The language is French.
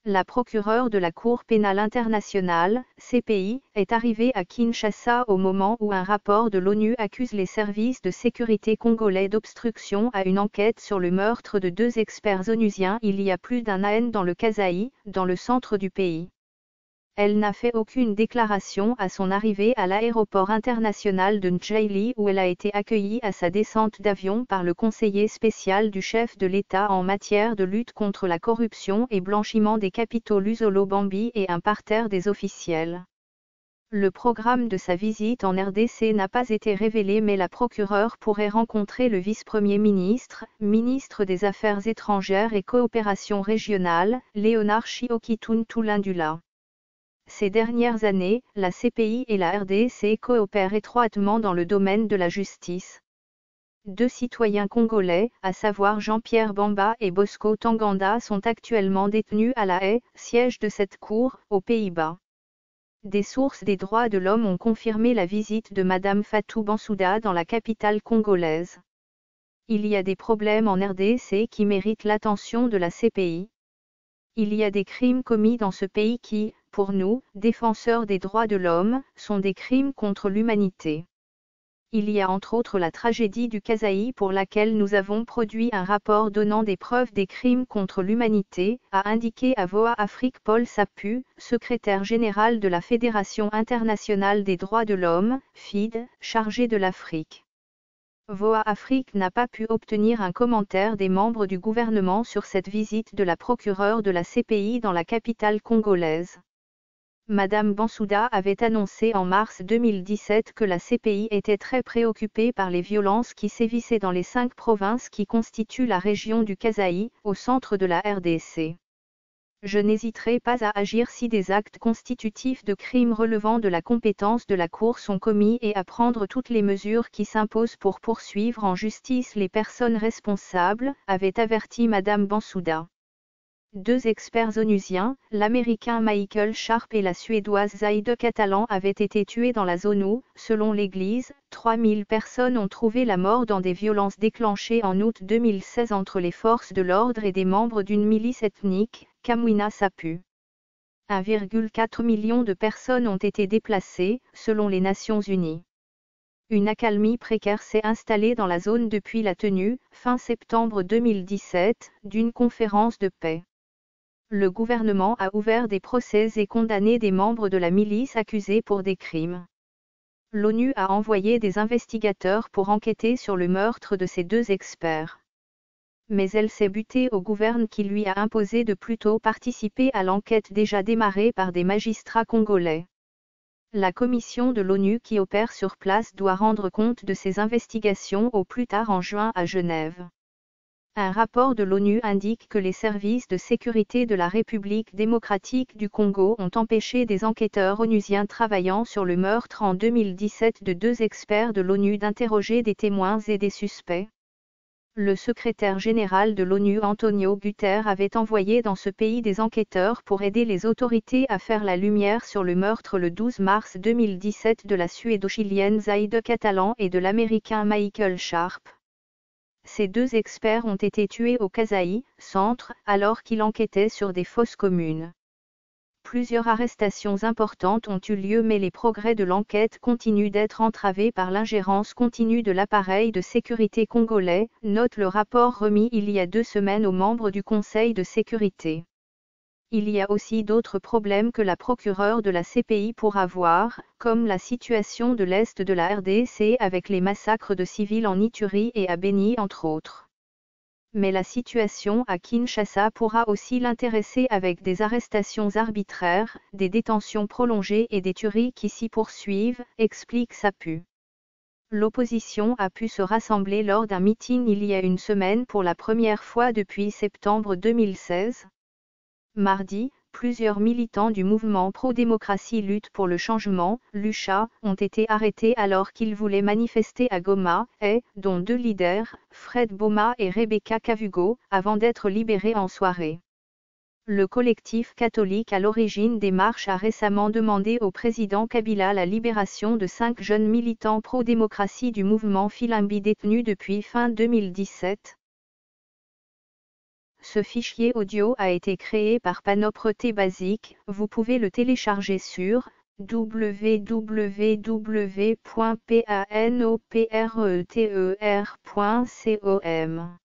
La procureure de la Cour pénale internationale, CPI, est arrivée à Kinshasa au moment où un rapport de l'ONU accuse les services de sécurité congolais d'obstruction à une enquête sur le meurtre de 2 experts onusiens il y a plus d'un an dans le Kasaï, dans le centre du pays. Elle n'a fait aucune déclaration à son arrivée à l'aéroport international de Ndjili où elle a été accueillie à sa descente d'avion par le conseiller spécial du chef de l'État en matière de lutte contre la corruption et blanchiment des capitaux Luzolo Bambi et un parterre des officiels. Le programme de sa visite en RDC n'a pas été révélé mais la procureure pourrait rencontrer le vice-premier ministre, ministre des Affaires étrangères et coopération régionale, Léonard Chiokitun Tulindula. Ces dernières années, la CPI et la RDC coopèrent étroitement dans le domaine de la justice. 2 citoyens congolais, à savoir Jean-Pierre Bamba et Bosco Tanganda, sont actuellement détenus à La Haye, siège de cette cour, aux Pays-Bas. Des sources des droits de l'homme ont confirmé la visite de Madame Fatou Bensouda dans la capitale congolaise. Il y a des problèmes en RDC qui méritent l'attention de la CPI. Il y a des crimes commis dans ce pays qui, pour nous, défenseurs des droits de l'homme, sont des crimes contre l'humanité. Il y a entre autres la tragédie du Kasaï pour laquelle nous avons produit un rapport donnant des preuves des crimes contre l'humanité, a indiqué à VOA Afrique Paul Sapu, secrétaire général de la Fédération internationale des droits de l'homme, FID, chargé de l'Afrique. VOA Afrique n'a pas pu obtenir un commentaire des membres du gouvernement sur cette visite de la procureure de la CPI dans la capitale congolaise. Madame Bensouda avait annoncé en mars 2017 que la CPI était très préoccupée par les violences qui sévissaient dans les 5 provinces qui constituent la région du Kasaï, au centre de la RDC. Je n'hésiterai pas à agir si des actes constitutifs de crimes relevant de la compétence de la Cour sont commis et à prendre toutes les mesures qui s'imposent pour poursuivre en justice les personnes responsables, avait averti Madame Bensouda. 2 experts onusiens, l'américain Michael Sharp et la suédoise Zaide Catalan avaient été tués dans la zone où, selon l'Église, 3000 personnes ont trouvé la mort dans des violences déclenchées en août 2016 entre les forces de l'ordre et des membres d'une milice ethnique, Kamwina Sapu. 1,4 million de personnes ont été déplacées, selon les Nations Unies. Une accalmie précaire s'est installée dans la zone depuis la tenue, fin septembre 2017, d'une conférence de paix. Le gouvernement a ouvert des procès et condamné des membres de la milice accusés pour des crimes. L'ONU a envoyé des investigateurs pour enquêter sur le meurtre de ces 2 experts. Mais elle s'est butée au gouvernement qui lui a imposé de plutôt participer à l'enquête déjà démarrée par des magistrats congolais. La commission de l'ONU qui opère sur place doit rendre compte de ces investigations au plus tard en juin à Genève. Un rapport de l'ONU indique que les services de sécurité de la République démocratique du Congo ont empêché des enquêteurs onusiens travaillant sur le meurtre en 2017 de 2 experts de l'ONU d'interroger des témoins et des suspects. Le secrétaire général de l'ONU Antonio Guterres avait envoyé dans ce pays des enquêteurs pour aider les autorités à faire la lumière sur le meurtre le 12 mars 2017 de la suédo-chilienne Zaide Catalan et de l'américain Michael Sharp. Ces 2 experts ont été tués au Kasaï, centre, alors qu'ils enquêtaient sur des fosses communes. Plusieurs arrestations importantes ont eu lieu mais les progrès de l'enquête continuent d'être entravés par l'ingérence continue de l'appareil de sécurité congolais, note le rapport remis il y a 2 semaines aux membres du Conseil de sécurité. Il y a aussi d'autres problèmes que la procureure de la CPI pourra voir, comme la situation de l'Est de la RDC avec les massacres de civils en Ituri et à Beni entre autres. Mais la situation à Kinshasa pourra aussi l'intéresser avec des arrestations arbitraires, des détentions prolongées et des tueries qui s'y poursuivent, explique Sapu. L'opposition a pu se rassembler lors d'un meeting il y a une semaine pour la première fois depuis septembre 2016. Mardi, plusieurs militants du mouvement pro-démocratie Lutte pour le changement, LUCHA, ont été arrêtés alors qu'ils voulaient manifester à Goma, dont 2 leaders, Fred Boma et Rebecca Kavugo, avant d'être libérés en soirée. Le collectif catholique à l'origine des marches a récemment demandé au président Kabila la libération de 5 jeunes militants pro-démocratie du mouvement Filimbi détenus depuis fin 2017. Ce fichier audio a été créé par Panoprete Basic. Vous pouvez le télécharger sur www.panopreter.com.